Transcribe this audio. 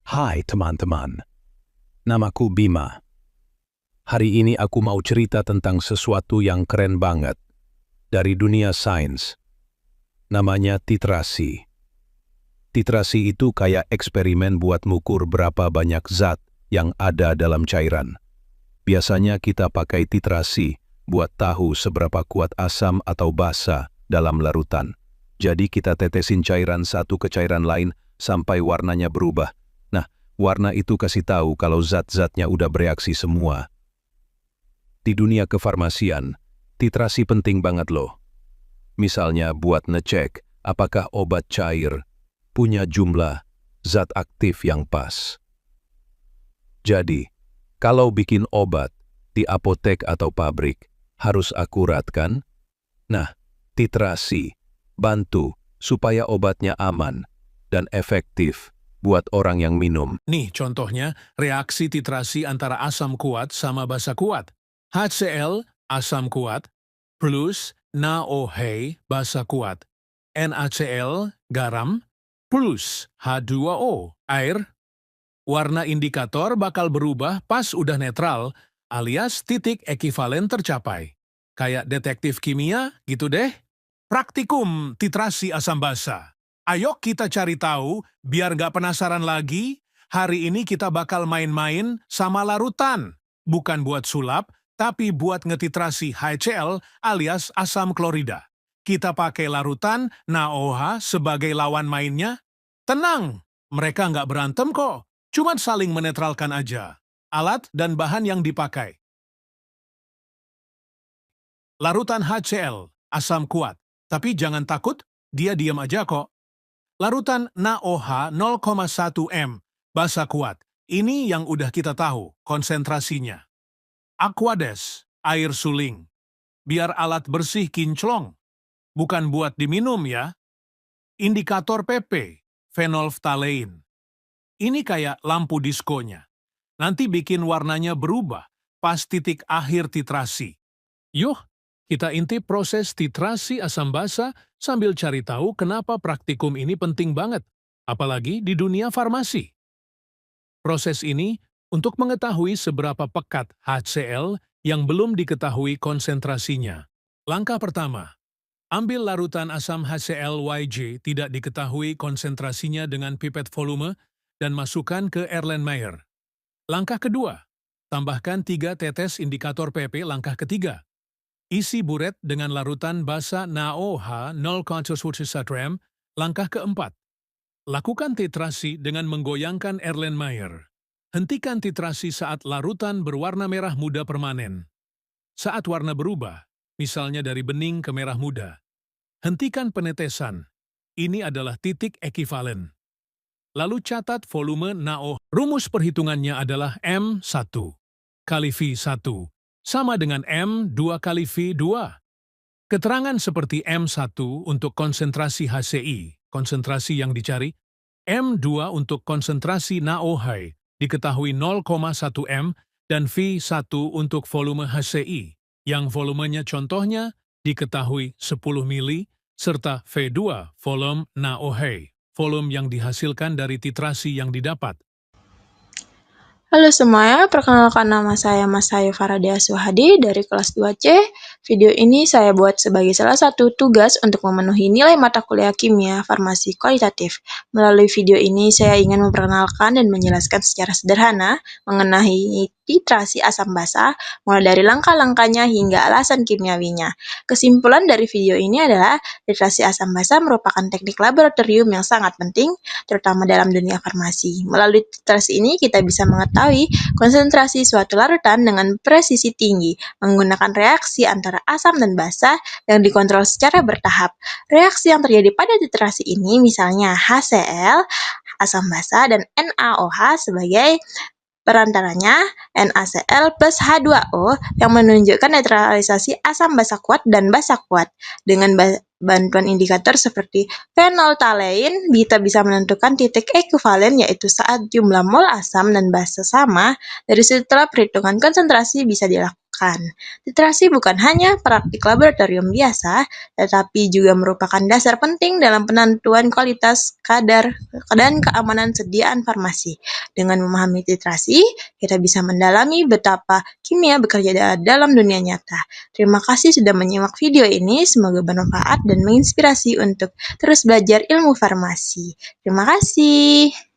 Hai teman-teman, namaku Bima. Hari ini aku mau cerita tentang sesuatu yang keren banget dari dunia sains. Namanya titrasi. Titrasi itu kayak eksperimen buat ngukur berapa banyak zat yang ada dalam cairan. Biasanya kita pakai titrasi buat tahu seberapa kuat asam atau basa dalam larutan. Jadi kita tetesin cairan satu ke cairan lain sampai warnanya berubah. Nah, warna itu kasih tahu kalau zat-zatnya udah bereaksi semua. Di dunia kefarmasian, titrasi penting banget loh. Misalnya buat ngecek apakah obat cair punya jumlah zat aktif yang pas. Jadi, kalau bikin obat di apotek atau pabrik, harus akurat kan? Nah, titrasi bantu supaya obatnya aman dan efektif buat orang yang minum. Nih contohnya, reaksi titrasi antara asam kuat sama basa kuat. HCl, asam kuat, plus NaOH, basa kuat. NaCl, garam, plus H2O, air. Warna indikator bakal berubah pas udah netral, alias titik ekivalen tercapai. Kayak detektif kimia, gitu deh. Praktikum titrasi asam basa. Ayo kita cari tahu, biar nggak penasaran lagi. Hari ini kita bakal main-main sama larutan. Bukan buat sulap, tapi buat ngetitrasi HCl alias asam klorida. Kita pakai larutan NaOH sebagai lawan mainnya. Tenang, mereka nggak berantem kok. Cuman saling menetralkan aja. Alat dan bahan yang dipakai. Larutan HCl, asam kuat. Tapi jangan takut, dia diam aja kok. Larutan NaOH 0,1 m, basa kuat. Ini yang udah kita tahu, konsentrasinya. Aquades, air suling. Biar alat bersih kinclong. Bukan buat diminum ya. Indikator PP, phenolphthalein. Ini kayak lampu diskonya. Nanti bikin warnanya berubah pas titik akhir titrasi. Yuk, kita intip proses titrasi asam basa sambil cari tahu kenapa praktikum ini penting banget, apalagi di dunia farmasi. Proses ini untuk mengetahui seberapa pekat HCl yang belum diketahui konsentrasinya. Langkah pertama, ambil larutan asam HCl-YJ tidak diketahui konsentrasinya dengan pipet volume dan masukkan ke Erlenmeyer. Langkah kedua, tambahkan 3 tetes indikator PP. Langkah ketiga, isi buret dengan larutan basa NaOH 0,1 m. Langkah keempat, lakukan titrasi dengan menggoyangkan Erlenmeyer. Hentikan titrasi saat larutan berwarna merah muda permanen. Saat warna berubah, misalnya dari bening ke merah muda, hentikan penetesan. Ini adalah titik ekivalen. Lalu catat volume NaOH. Rumus perhitungannya adalah M1 kali V1 sama dengan M2 kali V2. Keterangan seperti M1 untuk konsentrasi HCl, konsentrasi yang dicari, M2 untuk konsentrasi NaOH, diketahui 0,1 m, dan V1 untuk volume HCl, yang volumenya contohnya diketahui 10 mili, serta V2, volume NaOH, volume yang dihasilkan dari titrasi yang didapat. Halo semuanya, perkenalkan nama saya Mas Hayu Faradia Suhadi dari kelas 2C. Video ini saya buat sebagai salah satu tugas untuk memenuhi nilai mata kuliah kimia farmasi kualitatif. Melalui video ini saya ingin memperkenalkan dan menjelaskan secara sederhana mengenai titrasi asam basa, mulai dari langkah-langkahnya hingga alasan kimiawinya. Kesimpulan dari video ini adalah titrasi asam basa merupakan teknik laboratorium yang sangat penting, terutama dalam dunia farmasi. Melalui titrasi ini kita bisa mengetahui konsentrasi suatu larutan dengan presisi tinggi, menggunakan reaksi antara asam dan basa yang dikontrol secara bertahap. Reaksi yang terjadi pada titrasi ini misalnya HCl, asam basa, dan NaOH sebagai perantaranya NaCl plus H2O yang menunjukkan netralisasi asam basa kuat dan basa kuat. Dengan bantuan indikator seperti phenolphthalein, kita bisa menentukan titik ekivalen yaitu saat jumlah mol asam dan basa sama. Dari setelah perhitungan konsentrasi bisa dilakukan dirasakan. Literasi bukan hanya praktik laboratorium biasa, tetapi juga merupakan dasar penting dalam penentuan kualitas, kadar, dan keamanan sediaan farmasi. Dengan memahami literasi, kita bisa mendalami betapa kimia bekerja dalam dunia nyata. Terima kasih sudah menyimak video ini, semoga bermanfaat dan menginspirasi untuk terus belajar ilmu farmasi. Terima kasih.